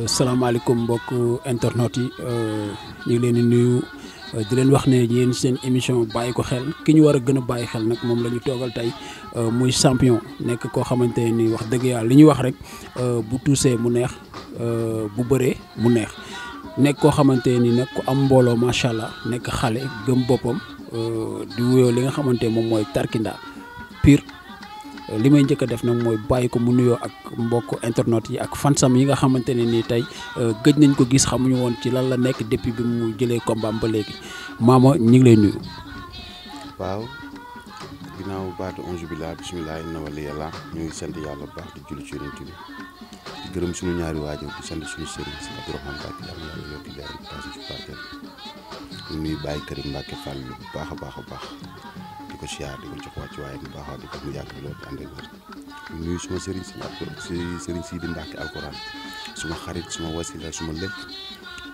salaamaaleykum mbokk internet yi ñu ngi leen di nuyu di leen wax ne yéen seen émission bàyyi ko xel ki ñu war a gën a bàyyi xel nag moom la ñu toogal tey muy champion nekk koo xamante ni wax dëgg yàlla li ñuy wax rek bu tuusee mu neex bu bëree mu neex nekk koo xamante ni nag ku am mbooloo macha allah nekk xale gëm boppam di wuyoo li nga xamante moom mooy Tarkinda pire. li may njëkk a def nag mooy bàyyi ko mu nuyoo ak mbokk internet yi ak fansam yi nga xamante ne nii tey gëj nañ ko gis xamuñu woon ci lan la nekk depuis bi mu jëlee combat ba léegi Mama ñu ngi lay nuyu. waaw ginnaaw baatu onze billah bisimilah inna wali yàlla ñu ngi sant yàlla bu baax di julli ci yonent bi di gërëm suñu ñaari waajur di sant suñu sëriñ si Abdourahmane Mbacke yàlla yàlla yokki leeram taasi ci barkeem di nuyu Baye Karim Mbacke Fall bu baax a baax a baax. di ko siyaar di ko jox wàcc waaye bu baax di ko mu yàgg loolu ànd ak wér nuyu suma sëriñ sëriñ si di Mbàkke alquran suma xarit suma wasila suma lépp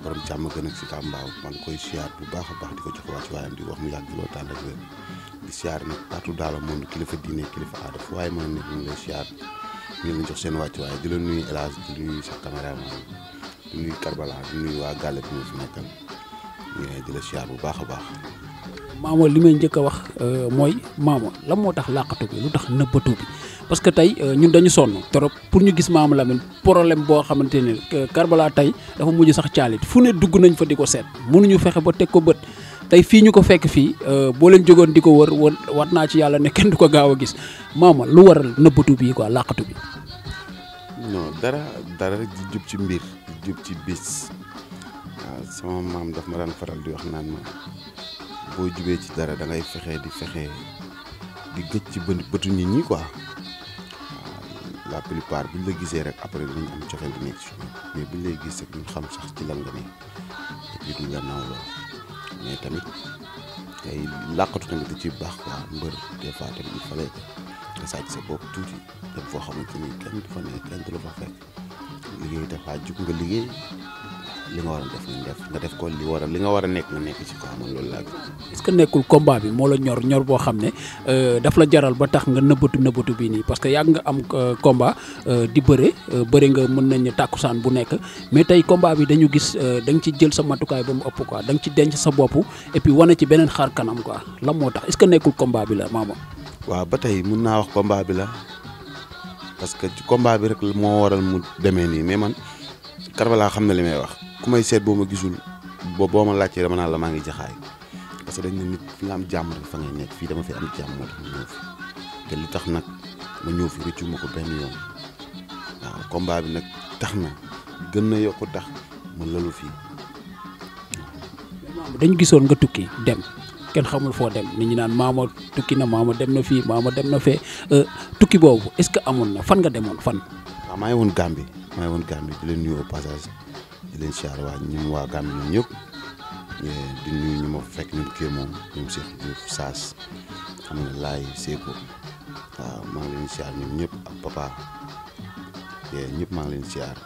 borom jàmm gën ak si kàmbaaw maa ngi koy siyaar bu baax a baax di ko jox wàcc waaye di wax mu yàgg loolu ànd ak wér di siyaar nag partout dans le monde kilifa diine kilifa aada fu waaye mën a nekk ñu ngi lay siyaar ñu ngi leen jox seen wàcc waaye di la nuyu El Hadj di nuyu sa caméraman di nuyu Karbala di nuyu waa Gàlle bi ñu fi nekkal di la siyaar bu baax a baax. Mama li may njëkk a wax mooy Mama lan moo tax làqatu bi lu tax nëbbatu bi parce que tey ñun dañu sonn trop pour ñu gis Mama Lamine problème boo xamante ne Karbala tey dafa mujj sax caalit fu ne dugg nañ fa di ko seet mënuñu fexe ba teg ko bët tey fii ñu ko fekk fii boo leen jógoon di ko wër wat naa ci yàlla ne kenn du ko gaaw a gis Mama lu waral nëbbatu bi quoi làqatu bi. non dara di jub ci mbir di jub ci bis waaw sama maam daf ma daan faral di wax naan ma. boo jubee ci dara da ngay fexe di gëj ci bëtu nit ñi quoi waaw la plupart buñ la gisee rek après dañu am cofeel di nekk ci mais buñ lay gis rek duñ xam sax ci lan nga ne et puis duñ la nawloo mais tamit ay làqatu tamit da ci baax quoi mbër des fois tamit il fallait nga sàcc sa bopp tuuti dem foo xamante ni kenn du fa ne kenn du la fa fekk liggéey dafa jug nga liggéey li nga war a def nga def ko li nga war a nekk nga nekk ci ko amoon loolu laa est-ce que nekkul combat bi moo la ñor boo xam ne daf la jaral ba tax nga nëbbatu bi nii parce que yàgg nga am combat di bëre nga mën nañ tàkkusaan bu nekk mais tey combat bi dañu gis da nga ci jël sa matukaay ba mu ëpp quoi da nga ci denc sa bopp et puis wane ci beneen xar kanam quoi lan moo tax est-ce que nekkul combat bi la Mama. waaw ba tey mun naa wax combat bi la parce que ci combat bi rek moo waral mu demee nii mais man Karbala xam na li may wax. ku may seet boo ma gisul boo ma laajtee dama naan la maa ngi jaxaay parce que dañ ne nit fi nga am jàmm rek fa ngay nekk fii dama fi am jàmm moo tax ma ñëw fi te li tax nag ma ñëw fi rëccu ma ko benn yoon waaw combat bi nag tax na gën na yokku tax ma lalu fii. dañu gisoon nga tukki dem kenn xamul foo dem nit ñi naan Mama tukki na Mama dem na fii Mama dem na fee tukki boobu est-ce que amoon na fan nga demoon fan. waaw maa ngi woon Gambie di leen nuyu au passage. di leen siyaar waa ñun waa Gambie ñoom ñëpp di nuyu ñu ma fekk ñoom kii moom ñoom Cheikh Diouf Saas xam nga laay Seko waaw maa ngi leen siyaar ñoom ñëpp ak papa ñëpp maa ngi leen siyaar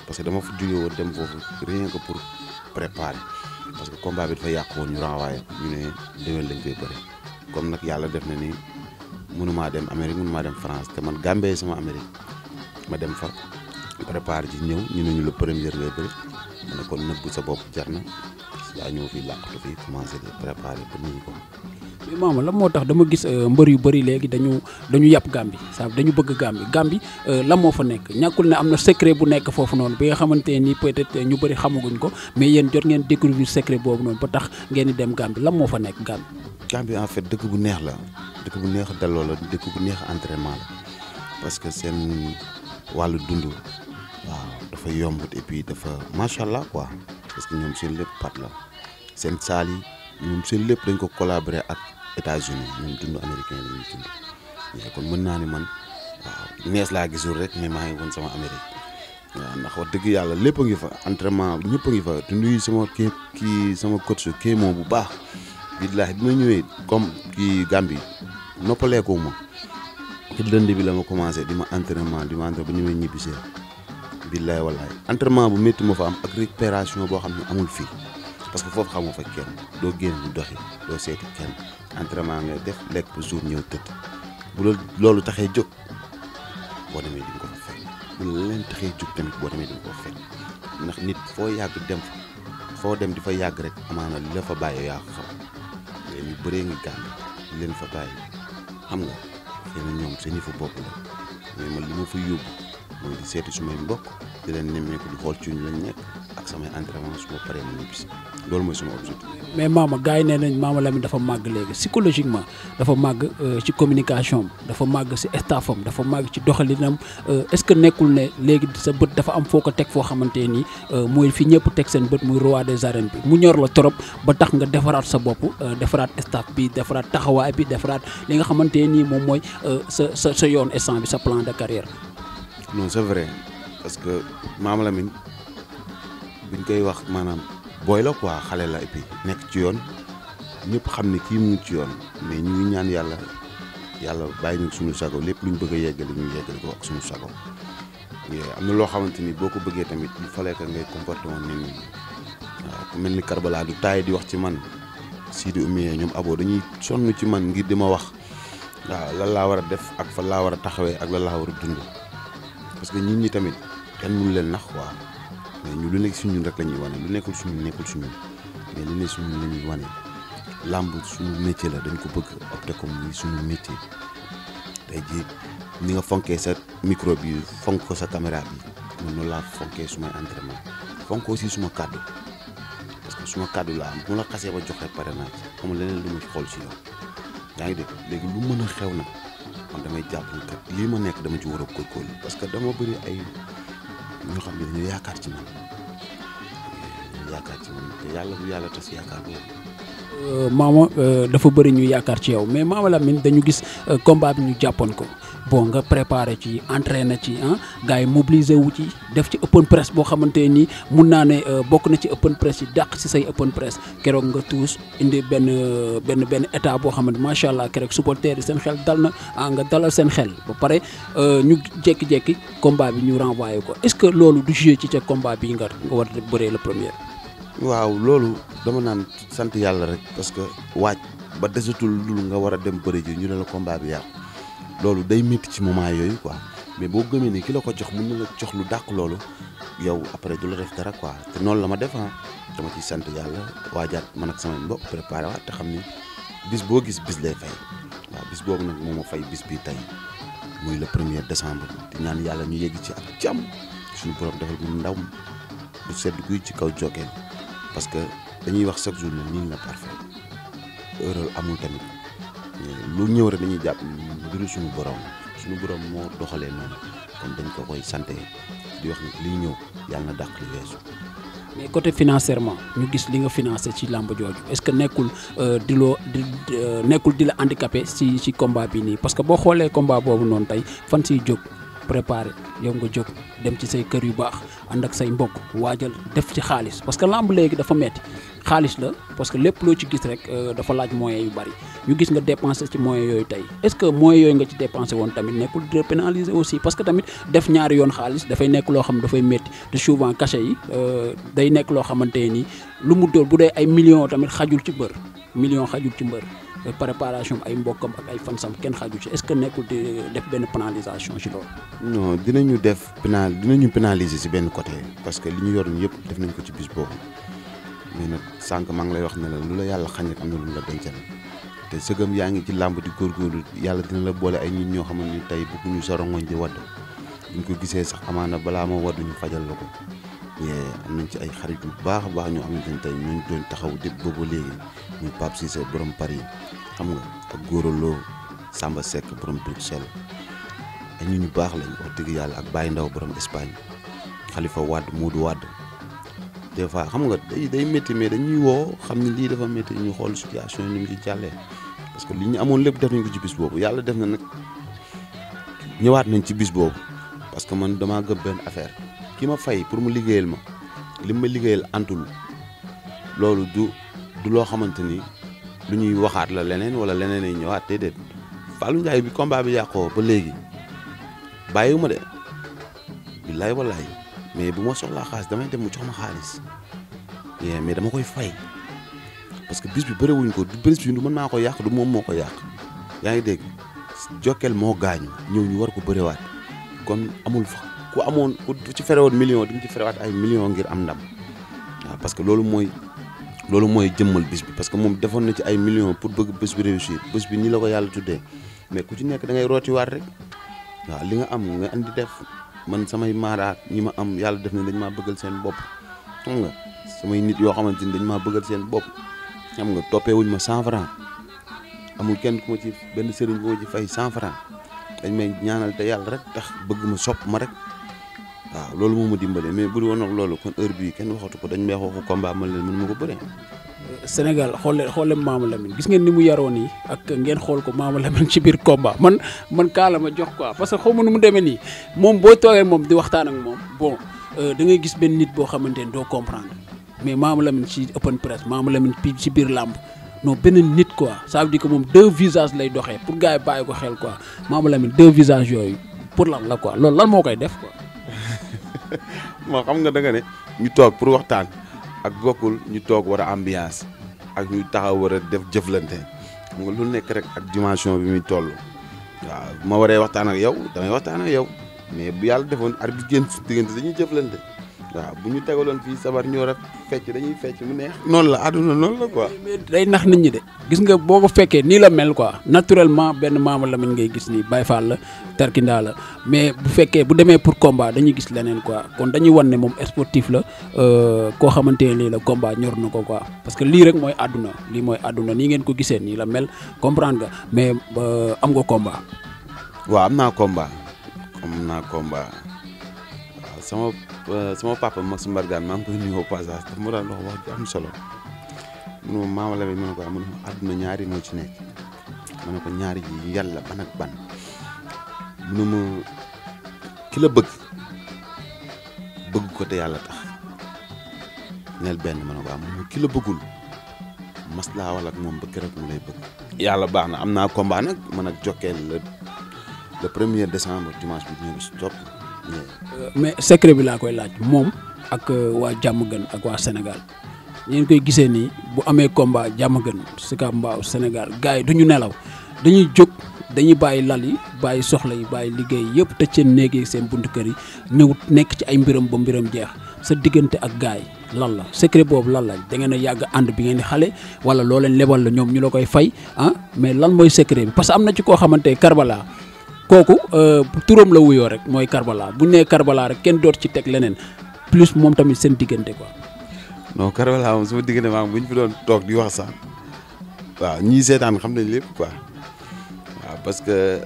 parce que dama fa jóge woon dem foofu rien que pour préparer parce que combat bi dafa yàqu woon ñu renvoyé ñu ne déwén lañ koy bëri comme nag yàlla def na ni mënumaa dem Amérique mënumaa dem France te man Gambie sama Amérique ma dem fa préparer ji ñëw ñu ne ñu le premier ngay bëri. ma ne kon nëbbu sa bopp jar na yaa ñëw fii làqatu fii commencé di préparer ba nii ko. mais Mama lan moo tax dama gis mbër yu bëri léegi dañu yàpp Gambie saa dañu bëgg Gambie lan moo fa nekk ñàkkul ne am na secret bu nekk foofu noonu bi nga xamante ni peut-être ñu bëri xamaguñ ko mais yéen jot ngeen découvrir secret boobu noonu ba tax ngeen di dem Gambie lan moo fa nekk Gambie. Gambie en fait dëkk bu neex la dëkk bu neex dalloo la dëkk bu neex entraînement la parce que seen wàllu dund. waaw dafa yomb et puis dafa macha allah quoi parce que ñoom seen lépp pat la seen saal yi ñoom seen lépp dañ ko collaborer ak États-Unis ñoom dund américain la ñuy dund mais kon mën naa ni man waaw nees laa gisul rek mais maa ngi woon sama Amérique waaw ndax wax dëgg yàlla lépp a ngi fa entraînement ñëpp a ngi fa te nuyu sama kii sama coach kii moom bu baax billaahi bi ma ñëwee comme kii Gambie noppaleeku ma ci lënd bi la ma commencé di ma entraînement ba ñëwee ñibbisee. billaay wallaay entraînement bu métti ma fa am ak récupération boo xam ne amul fii parce que foofu xamoo fa kenn doo génn di doxi doo seeti kenn entraînement ngay def lekk ba jour ñëw tëdd bu loolu taxee jóg boo demee di nga ko fa fekk bu leen taxee jóg tamit boo demee di nga ko fekk ndax nit foo yàgg dem fa foo dem di fa yàgg rek amaana li la fa bàyyi yaa ko xam mais ñu bëree ngi Gambie li leen fa bàyyi xam nga xëy na ñoom seen yëfu bopp la mais man li ma fa yóbbu mooy di seeti sumay mbokk di leen nemmeeku di xool ci ñu lañ nekk ak samay entraînement su ma paree ma ñibbisi loolu mooy sama objectif. mais Mama gars yi nee nañ Mama Lamine dafa màgg léegi psychologiquement dafa màgg ci communication am dafa màgg ci staffam dafa màgg ci doxalinam est-ce que nekkul ne léegi sa bët dafa am foo ko teg foo xamante ni mooy fi ñëpp teg seen bët muy roi des arènes bi mu ñor la trop ba tax nga defaraat sa bopp defaraat staff bi defaraat taxawaay bi defaraat li nga xamante nii moom mooy sa yoon instant bi sa plan de carrière. non c'est vrai parce que Mama Lamine buñ koy wax maanaam booy la quoi xale la et puis nekk ci yoon ñëpp xam ne kii mu ngi ci yoon mais ñu ngi ñaan yàlla bàyyi ñu suñu sago lépp luñ bëgg a yeggali ñu yeggali ko ak suñu sago am na loo xamante ni boo ko bëggee tamit il fallait que ngay comporté woon nit ñi waaw ku mel ni Karbala du taay di wax ci man Sidi Oumiya ñoom Abo dañuy sonn ci man ngir di ma wax waaw lan laa war a def ak fan laa war a taxawee ak lan laa war a dund parce que nit ñi tamit kenn mënu leen nax waaw mais ñu lu nekk suñu rek la ñuy wane lu nekkul suñu mais lu ne suñu la ñuy wane làmb suñu métier la dañ ko bëgg opté comme ni suñu métier tey jii ni nga fonkee sa micro bi fonk ko sa caméra bi man noonu laa fonkee sumay entraînement fonk aussi suma kàddu parce que suma kàddu laa am bu ma la xasee ba joxe pare naa ci xam leneen lu ma xool si yow yaa ngi dégg léegi lu mën a xew na man damay jàpp ni kat lii ma nekk dama ci war a góorgóorlu parce que dama bëri ay ñoo xam ne dañoo yaakaar ci man te yàlla bu yàlla tas yaakaar boobu. Mama dafa bëri ñu yaakaar ci yow mais Mama Lamine dañu gis combat bi ñu jàppoon ko bon nga préparé ci entraîné ci gars yi mobilisé wu ci def ci open press boo xamante nii mun naa ne bokk na ci open press yi dàq si say open press keroog nga tuus indi benn état boo xamante macha allah keroog supporter yi seen xel dal na nga dalal seen xel ba pare ñu jékki-jékki combat bi ñu renvoyé ko est-ce que loolu du joué ci ca combat bi nga war a bëree le premier. waaw loolu dama naan sant yàlla rek parce que waaj ba desatul dul nga war a dem bëri ji ñu ne la combat bi yàqu loolu day métti ci moment yooyu quoi mais boo gëmee ni ki la ko jox mën na la jox lu dàq loolu yow après du la def dara quoi te noonu la ma def dama ciy sant yàlla waajaat man ak samay mbokk préparé waat te xam ni bis boo gis bis lay fay waaw bis boobu nag moo ma fay bis bi tey muy le 1er décembre di ñaan yàlla ñu yegg ci ak jàmm suñu borom defal bu ndaw bu sedd guy ci kaw Jokal parce que dañuy wax chaque jour ne nii la parfait erreur amul tamit lu ñëw rek dañuy jàpp mbiru suñu borom moo doxalee noonu kon dañ ko koy santé di wax ni liy ñëw yàlla na dàq li weesu. mais côté financièrement ñu gis li nga financé ci làmb jooju est-ce que nekkul di la handicapé ci combat bi nii parce que boo xoolee combat boobu noonu tey fan siy jóg préparé yow nga jóg dem ci say kër yu baax ànd ak say mbokk waajal def ci xaalis parce que lamb léegi dafa metti xaalis la parce que lépp loo ci gis rek dafa laaj moyens yu bari ñu gis nga dépensé ci moyens yooyu tey est-ce que moyens yooyu nga ci dépensé woon tamit nekkul di pénaliser aussi parce que tamit def ñaari yoon xaalis dafay nekk loo xam dafay metti te souvent cachet yi day nekk loo xamante ni lu mu doon bu dee ay millions tamit xajul ci mbër préparation ay mbokkam ak ay fansam kenn xaju ci est-ce que nekkul di def benn pénalisation ci loolu. non dinañu pénaliser ci benn côté parce que li ñu yoroon yëpp def nañ ko ci bis boobu mais nag sànq maa ngi lay wax ne la lu la yàlla xañ rek am na lu la dencal te sëgëm yaa ngi ci làmb di góorgóorlu yàlla dina la boole ay nit ñoo xamante ni tey bëgguñu sa rongoñ di wadd buñ ko gisee sax amaana balaa ma wadd ñu fajal la ko am nañ ci ay xarit yu baax a baax ñoo xamante ni tey ñu doon taxaw dépp boobu léegi muy Pape Cissé borom Paris xam nga ak góoraloo Samba Seck borom Bruxelles ay nit ñu baax lañ wax dëgg yàlla ak Baye Ndaw borom Espagne Khalifa Wade Modou Wade des fois xam nga day métti mais dañuy woo xam ne lii dafa métti ñu xool situation yi ni mu ci jàllee parce que li ñu amoon lépp def nañ ko ci bis boobu yàlla def na nag ñëwaat nañ ci bis boobu parce que man damaa gëm benn affaire ki ma fay pour mu liggéeyal ma li ma liggéeyal antul loolu du loo xamante ni lu ñuy waxaat la leneen wala leneen ay ñëwaat déedéet Fallou Ndiaye bi combat bi yàqoo ba léegi bàyyiwu ma de billaay wallaay mais bu ma soxlaa xaalis damay dem mu jox ma xaalis mais dama koy fay parce que bis bi bëriwuñ ko du bis bi du mën naa ko yàq du moom moo ko yàq yaa ngi dégg Jokal moo gaañu ñëw ñu war ko bëriwaat kon amul fa ku amoon ku ci ferewoon million di nga ci ferewaat ay millions ngir am ndam waaw parce que loolu mooy jëmmal bis bi parce que moom defoon na ci ay millions pour bëgg bés bi réussir bés bi nii la ko yàlla tuddee mais ku ci nekk da ngay rootiwaat rek waaw li nga am nga andi def man samay maaraat ñi ma am yàlla def na dañ maa bëggal seen bopp xam nga samay nit yoo xamante ni dañ maa bëggal seen bopp xam nga toppee wuñ ma 100 francs amul kenn ku ma ci benn sëriñ bu ma ci fay 100 francs dañ may ñaanal te yàlla rek tax bëgg ma sopp ma rek waaw loolu moo ma dimbale mais bu dul woon ak loolu kon heure bii kenn waxatu ko dañ may waxu combat man leen mënu ma ko bëree. Sénégal xool leen Mama Lamine gis ngeen ni mu yaroon yi ak ngeen xool ko Mama Lamine ci biir combat man kaa la ma jox quoi parce que xaw ma nu mu demee nii moom boo toogee moom di waxtaan ak moom bon da ngay gis benn nit boo xamante ne doo comprendre mais Mama Lamine ci open press Mama Lamine ci biir làmb non benn nit quoi ça veut dire que moom 2 visages lay doxee pour gars yi bàyyi ko xel quoi Mama Lamine 2 visages yooyu pour lan la quoi loolu lan moo koy def quoi. moo xam nga da nga ne ñu toog pour waxtaan ak bokkul ñu toog war a ambiance ak ñu taxaw war a def jëflante xam nga lu nekk rek ak dimension bi muy toll waaw bu ma waree waxtaan ak yow damay waxtaan ak yow mais bu yàlla defoon arbitre génn si diggante dañuy jëflante waaw bu ñu tegaloon fii sabar ñoo rek fecc dañuy fecc mu neex. noonu la àdduna noonu la quoi. mais day nax nit ñi de gis nga boo ko fekkee nii la mel quoi naturellement benn Mama Lamine ngay gis nii Baye Fall la tarkindaa la mais bu fekkee bu demee pour combat dañuy gis leneen quoi kon dañuy wan ne moom sportif la koo xamante ne lii la combat ñor na ko quoi parce que lii rek mooy àdduna lii mooy àdduna nii ngeen ko gisee nii la mel comprendre nga mais am nga combat. waaw am naa combat sama papa Max Mbargane maa ngi koy nuyoo passage daf ma daan wax ju am solo mu ne ma Mama Lamine ma ne ko mu ne ma àdduna ñaari moo ci nekk ma ne ko ñaari ji yàlla ban ak ban mu ne ma ki la bëgg ko te yàlla tax neel benn ma ne ko mu ki la bëggul mas laa wala ak moom ba keroog mu lay bëgg. yàlla baax na am naa combat nag man ak Jokal le 1er décembre dimanche bi ñëw si topp. mais secret bi laa koy laaj moom ak waa Diamaguène ak waa Sénégal ngeen koy gisee nii bu amee combat Diamaguène Sicap Mbao Sénégal gars yi du ñu nelaw dañuy jóg dañuy bàyyi lal yi bàyyi soxla yi bàyyi liggéey yëpp tëj seen néeg yi seen buntu kër yi ñëw nekk ci ay mbiram ba mbiram jeex sa diggante ak gars yi lan la secret boobu lan la da ngeen a yàgg ànd bi ngeen di xale wala loo leen lebal la ñoom ñu la koy fay mais lan mooy secret bi parce que am na ci koo xamante Karbala kooku turam la wuyoo rek mooy Karbala bu ñu nee Karbala rek kenn doot ci teg leneen plus moom tamit seen diggante quoi. non Karbala moom sama diggante maam bu ñu fi doon toog di wax sax waaw ñii seetaan xam nañ lépp quoi waaw parce que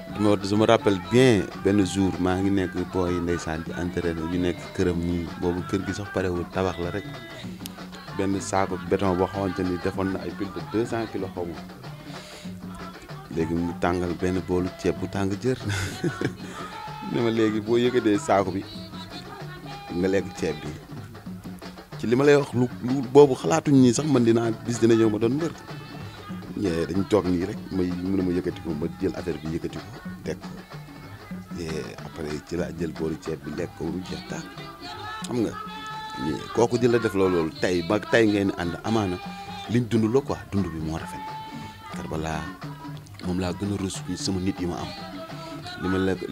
je me rappelle bien benn jour maa ngi nekk booy ndeysaan di entraîné ñu nekk këram ñii boobu kër gi sax parewul tabax la rek benn saako béton boo xamante ni defoon na ay plus de 200 kilos xaw ma léegi mu tàngal benn boolu ceeb bu tàng jër ne ma léegi boo yëgatee saako bi nga lekk ceeb bi ci li ma lay wax lu boobu xalaatuñ nii sax man dinaa bis dina ñëw ma doon mbër dañ toog nii rek may mën a ma yëkkati ko ma jël affaire bi yëkkati ko teg ko après ci laa jël boolu ceeb bi lekk ko lu jeex taag xam nga kooku di la def loolu tey ba tey ngeen ànd amaana liñ dund la quoi dund bi moo rafet Karbala moom laa gën a rus sama nit yi ma am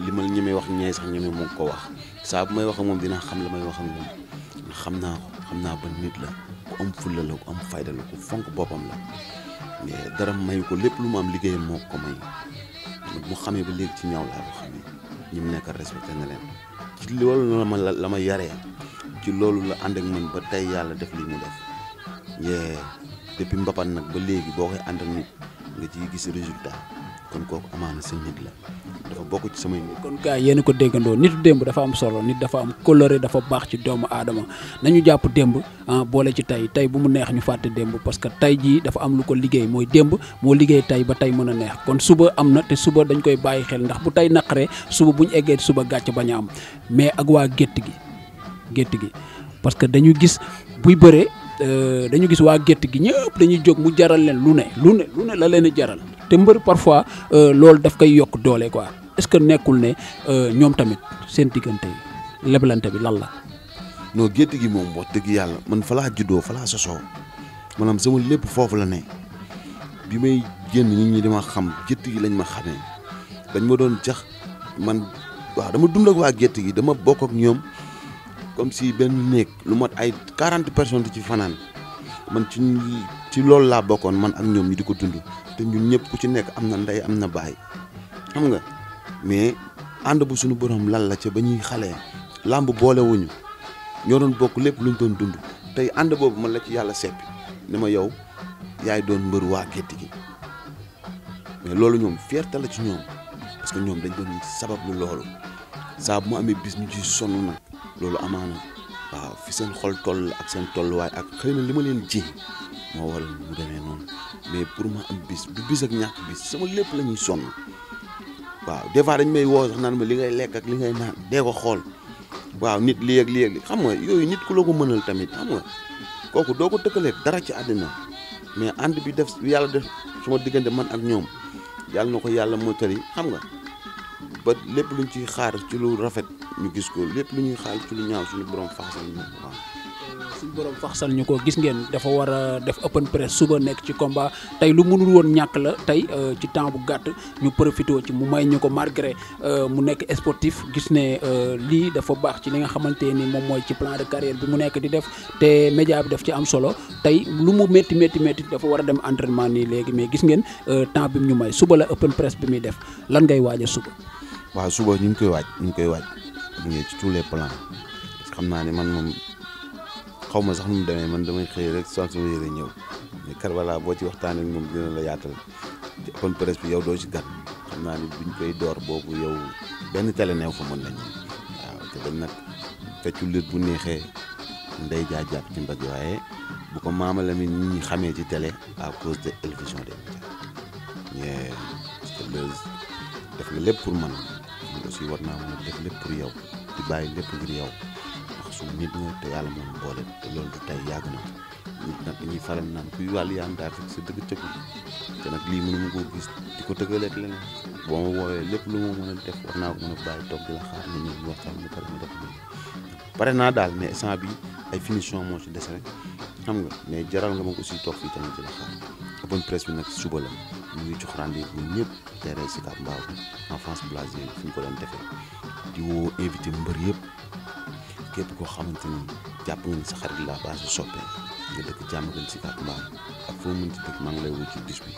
li ma ñemee wax ñee sax ñemee moo ko wax saa bu may wax ak moom dinaa xam la may wax ak moom xam naa ban nit la ku am fulla la ku am fayda la ku fonk boppam la mais dara mayu ko lépp lu mu am liggéeyam moo ko may mu xamee ba léegi ci ñaaw laa ko xamee ñi mu nekkal respecté na leen ci loolu la ma yaree ci loolu la ànd ak man ba tey yàlla def li mu def depuis mbapat nag ba léegi boo koy ànd ak nit nga ciy gis résultat kon kooku amaana sa nit la dafa bokk ci samay nit. kon gars yi yéen ko déggandoo nitu démb dafa am solo nit dafa am coloré dafa baax ci doomu aadama nañu jàpp démb boole ci tey bu mu neex ñu fàtte démb parce que tey jii dafa am lu ko liggéey mooy démb moo liggéey tey ba tey mën a neex kon suba am na te suba dañ koy bàyyi xel ndax bu tey naqaree suba bu ñu eggee suba gàcc bañ a am mais ak waa gétt gi parce que dañu gis buy bëree dañu gis waa gétt gi ñëpp dañuy jóg mu jaral leen lu ne la leen a jaral te mbër parfois loolu daf koy yokk doole quoi est-ce que nekkul ne ñoom tamit seen diggante leblante bi lan la. non gétt gi moom wax dëgg yàlla man fa laa juddoo fa laa sosoo maanaam sama lépp foofu la ne bi may génn nit ñi dama xam gétt gi lañ ma xamee dañ ma doon jax man waaw dama dund ak waa Gétt gi dama bokk ak ñoom comme si benn néeg lu mat ay 40 personnes di ci fanaan man ci loolu laa bokkoon man ak ñoom ñu di ko dund te ñun ñëpp ku ci nekk am na ndey am na baay xam nga mais ànd bu suñu borom lan la ca ba ñuy xale làmb boolewuñu ñoo doon bokk lépp luñ doon dund tey ànd boobu man la ci yàlla seppi ne ma yow yaay doon mbër waa Gétt gi mais loolu ñoom fierté la ci ñoom parce que ñoom dañ doon sabab lu loolu saa bu mu amee bis ñu ci sonn nag loolu amaana waaw fi seen xol toll ak seen tolluwaay ak xëy na li ma leen ji moo waral mu demee noonu mais pour ma am bis bu bis ak ñàkk bis sama lépp la ñuy sonn waaw des fois dañ may woo sax naan ma li ngay lekk ak li ngay naan dee ko xool waaw nit lii ak lii ak lii xam nga yooyu nit ku la ko mënal tamit xam nga kooku doo ko tëkkaleeg dara ci àddina mais ànd bi def yàlla def suma diggante man ak ñoom yàlla na ko yàlla moo tëri xam nga ba lépp luñ ciy xaar ci lu rafet ñu gis ko lépp lu ñuy xaar ci lu ñaaw suñu borom faxasal ñu waaw. suñu borom faxasal ñu ko gis ngeen dafa war a def open press suba nekk ci combat tey lu mënul woon ñàkk la tey ci temps bu gàtt ñu profité ci mu may ñu ko malgré mu nekk sportif gis ne lii dafa baax ci li nga xamante ni moom mooy ci plan de carrière bi mu nekk di def te média bi daf ci am solo tey lu mu métti dafa war a dem entraînement nii léegi mais gis ngeen temps bi mu ñu may suba la open press bi muy def lan ngay waaj a suba. waaw suba ñu ngi koy waaj ñu ngi ci tous les plans parce que xam naa ne man moom xaw ma sax nu mu demee man damay xëy rek sol sama yére ñëw mais Karbala boo ci waxtaanee ak moom dina la yaatal ci open press bi yow doo ci gàtt xam naa ne buñ koy door boobu yow benn télé neew fa mën nañu waaw te dañ nag feccu lit bu neexee ndey jaa jàpp ci mbagg waaye bu ko Mama Lamine nit ñi xamee ci télé à cause de télévision des médias parce que loolu def nga lépp pour man aussi war naa mën a def lépp pour yow di bàyyi lépp ngir yow ndax suñu nit nga te yàlla moom boole te loolu du tey yàgg na nit nag dañuy faral naan kuy wàllu yaan daa fekk sa dëgg tëgg te nag lii mënu ma koo gis di ko tëggaleeg leneen boo ma woowee lépp lu ma mën a def war naa ko mën a bàyyi toog di la xaar nit ñi waxtaan ñu pare ma def pare naa daal mais instant bi ay finition moo ci des rek xam nga mais jaral nga ma aussi toog fii tamit di la xaar open press bi nag suba la ñu ngi jox rendez-vous ñëpp terrain Sicap Mbao en France Blasé fi ñu ko doon defee di woo invité mbër yëpp képp koo xamante ni jàpp nga ni sa xarit la base soppee nga dëkk jàmm gën Sicap Mbao ak foo mën ci dëkk maa ngi lay woo ci bis bi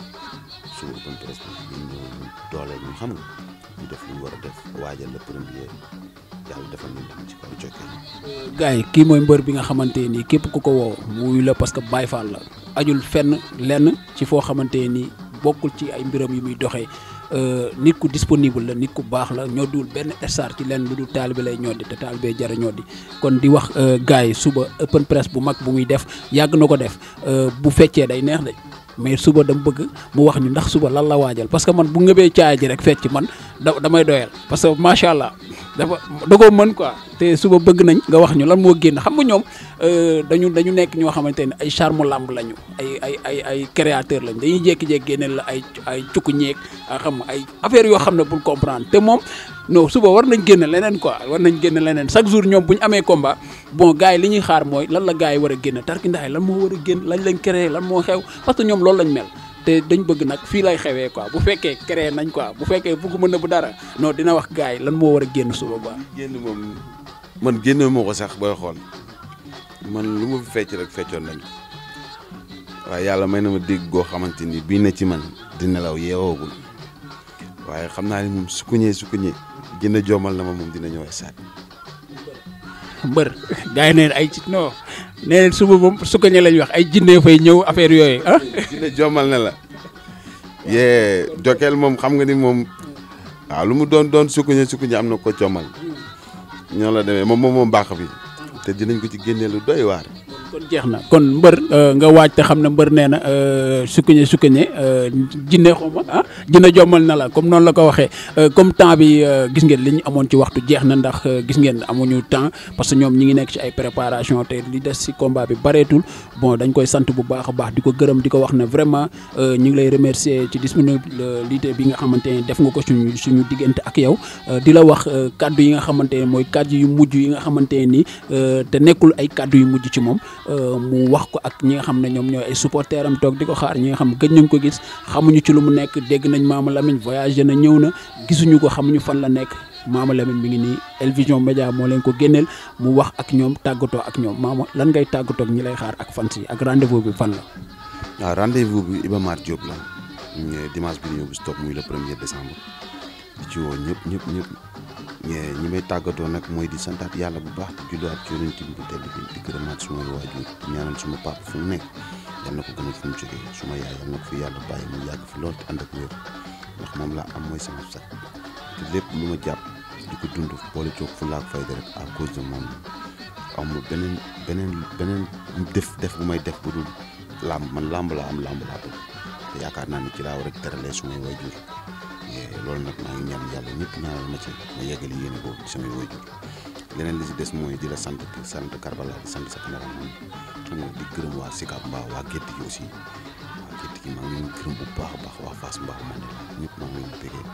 suba open press bi ñu ñëw ñu dooleel ñu xam nga ñu def lu ñu war a def waajal le premier yàlla defal nañ dem ci kaw jokkee. gars yi kii mooy mbër bi nga xamante ni képp ku ko woo wuyu la parce que Baye Fall la ajul fenn lenn ci foo xamante ni bokkul ci ay mbiram yu muy doxee nit ku disponible la nit ku baax la ñoo dul benn star ci lenn lu dul taalibe lay ñoddi te taalibe jara ñoddi kon di wax gars yi suba open press bu mag bu muy def yàgg na ko def bu feccee day neex de mais suba dama bëgg mu wax ñu ndax suba lan la waajal parce que man bu ngëbee caaya ji rek fecc man damay doyal parce que macha allah da koo mën quoi te suba bëgg nañ nga wax ñu lan moo génn xam nga ñoom dañu nekk ñoo xamante ne ay charme lamb lañu ay créateur lañ dañuy jékki-jékki génneel la ay cukku ñeeg xam nga ay affaire yoo xam ne bul comprendre te moom non suba war nañ génn leneen quoi war nañ génn leneen chaque jour ñoom bu ñu amee combat bon gars yi li ñuy xaar mooy lan la gars yi war a génn tarkindaay lan moo war a génn lañ lañ créé lan moo xew parce que ñoom loolu lañ mel te dañ bëgg nag fii lay xewee quoi bu fekkee créé nañ quoi bu fekkee bëgg mën na bu dara non dina wax gars yi lan moo war a génn suba quoi. génn moom man génne moo ko sax booy xool man lu ma fi fecc rek feccoon nañ waaye yàlla may na ma dégg goo xamante ni bii na ci man di nelaw yeewoogul waaye xam naa ni moom sukkuñee gën a joomal na ma moom dina ñëw saat mbër gars yi neen ay ci non nee suba moom sukkuñee lañ wax ay jinne fay ñëw affaire yooyu ah. dina joomal ne la yee Jokal moom xam nga ni moom waaw lu mu doon sukkuñee am na ko joomal ñoo la demee moom baax bi te dinañ ko ci génnee lu doy waar. kon jeex na kon mbër nga waaj te xam ne mbër nee na sukkuñe jinne xawma jinne jommal na la comme noonu la ko waxee comme temps bi gis ngeen li ñu amoon ci waxtu jeex na ndax gis ngeen amuñu temps parce que ñoom ñi ngi nekk ci ay préparation te li des ci combat bi bareetul bon dañ koy sant bu baax a baax di ko gërëm di ko wax ne vraiment ñu ngi lay remercier ci disponibilité bi nga xamante ne def nga ko suñu diggante ak yow di la wax kaddu yi nga xamante ne mooy kaddu yu mujj yi nga xamante ne ni te nekkul ay kaddu yu mujj ci moom mu wax ko ak ñi nga xam ne ñoom ñooy ay supporters am toog di ko xaar ñi nga xam gëj nañ ko gis xamuñu ci lu mu nekk dégg nañ Mama Lamine voyagé na ñëw na gisuñu ko xamuñu fan la nekk Mama Lamine mi ngi nii El Vision Média moo leen ko génneel mu wax ak ñoom tàggatoo ak ñoom Mama lan ngay tàggatoo ak ñi lay xaar ak fans yi ak rendez-vous bi fan la. waaw rendez-vous bi Iba Mar Diop la dimanche bi ñëw bis topp muy le 1er décembre di ci woo ñëpp ñi may tàggatoo nag mooy di santaat yàlla bu baax di julliwaat ci yonent bi bu tedd bi di gërëmaat sumay waajur di ñaanal suma papa fu mu nekk yal na ko gën a fu mu jógee suma yaay yal na ko fi yàlla bàyyi mu yàgg fi lool te ànd ak wér ndax moom laa am mooy sama sax te lépp lu ma jàpp di ko dund boole coog fu laak fayda rek à cause de moom amul beneen def bu may def bu dul làmb man làmb laa am làmb laa bëgg te yaakaar naa ni ci laa war a teralee sumay waajur loolu nag maa ngi ñaan yàlla ñëpp ñaanal ma ci ma yeggali yéene boobu ci samay waajur leneen li si des mooy di la sant Karbala di sant sa cameraman xam nga di gërëm waa Sicap Mbao waa Gétt gi aussi waa Gétt gi maa ngi leen gërëm bu baax a baax waa Fass Mbao Mandela ñëpp maa ngi leen bëggee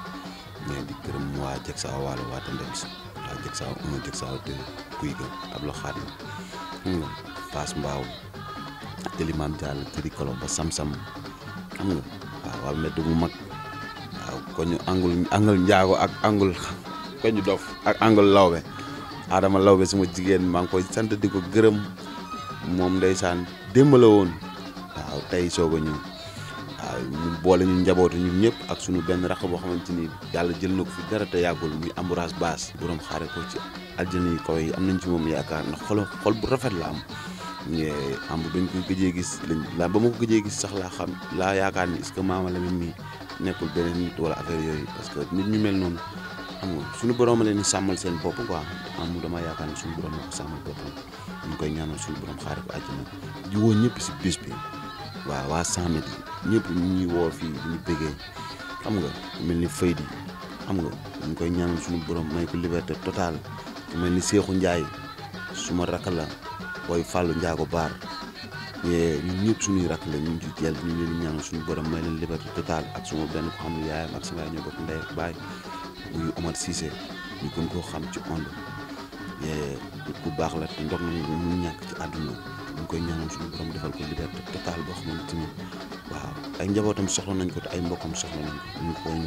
mais di gërëm waa Jeksa Waalo waa Tendens waa Jeksa te Guy ga Tabla Xaadim xam nga Fass Mbao Tëli Maam Diallo Tëri Kolo ba Sam-Sam xam nga waaw mbedd bu mag waaw ko ñu angul njaago ak angul ko ñu dof ak angul lawbe Adama Lawbe suma jigéen maa ngi koy sant di ko gërëm moom ndeysaan démb la woon waaw tey soog a ñëw waaw ñu boole ñu njabootu ñun ñëpp ak sunu benn rakk boo xamante ni yàlla jël na ko fi dara te yàggul muy Ambourage Baas borom xaare ko ci aljana yi kaw yi am nañ ci moom yaakaar ndax xol bu rafet la am bañ ko gëjee gis ba ma ko gëjee gis sax laa yaakaar ni est-ce que Mama Lamine mi nekkul beneen nit wala affaire yooyu parce que nit ñu mel noonu xam nga suñu borom leen ni sàmmal seen bopp quoi dama yaakaar ne suñu borom moo ko sàmmal boppam ñu koy ñaanal suñu borom xaare ko àjjana di woo ñëpp si bis bi waaw waa 100 mètres yi ñëpp ñu ñuy woo fii ñu bëggee xam nga mel ni Faydi xam nga ñu koy ñaanal suñu borom may ko liberté totale mel ni Seexu Njaay suma rakk la booy Fallou Ndiago Baar ñun ñëpp suñuy rakk la ñu ngi jël ñu leen ñaanal suñu borom may leen liberté totale ak suma benn ko xam ne yaayam ak sama yaay ñoo bokk ndey ak baay muy Omar Cissé ñu gën koo xam ci Onde ku baax la te ndox mu ñàkk ci àdduna ñu koy ñaanal suñu borom defal ko liberté totale boo xamante ni waaw ay njabootam soxla nañ ko te ay mbokkam soxla nañ ko ñu koy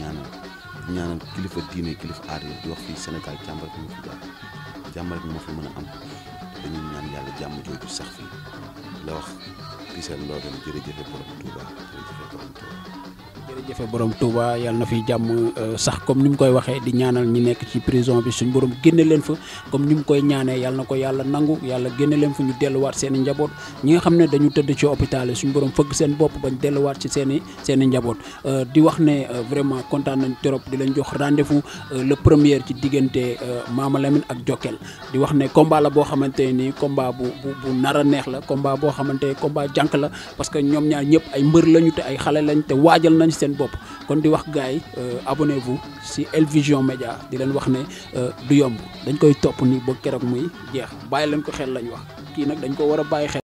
ñaanal kilifa diine kilifa aar yi di wax fii Sénégal jàmm rek moo fi mën a am dañuy ñaan yàlla jàmm jooju sax fii la wax Pissel Ndodène jërëjëfe borom Touba jërëjëfe borom Touba yàlla na fi jàmm sax comme ni mu koy waxee di ñaanal ñi nekk ci prison bi suñ borom génne leen fa comme ni mu koy ñaanee yàlla na ko yàlla nangu yàlla génne leen fa ñu delluwaat seen i njaboot ñi nga xam ne dañu tëdd ci hôpital yi suñ borom fëgg seen bopp bañ delluwaat ci seen i njaboot di wax ne vraiment kontaan nañ trop di leen jox rendez-vous le premier ci diggante Mama Lamine ak Jokkel di wax ne combat la boo xamante ni combat bu nar a neex la combat boo xamante combat jànk la parce que ñoom ñaar ñëpp ay mbër lañu te ay xale lañ te waajal nañ seen bopp kon di wax gars yi abonnez-vous si El Vision Média di leen wax ne du yomb dañ koy topp nii ba keroog muy jeex bàyyi leen ko xel lañ wax kii nag dañ ko war a bàyyi xel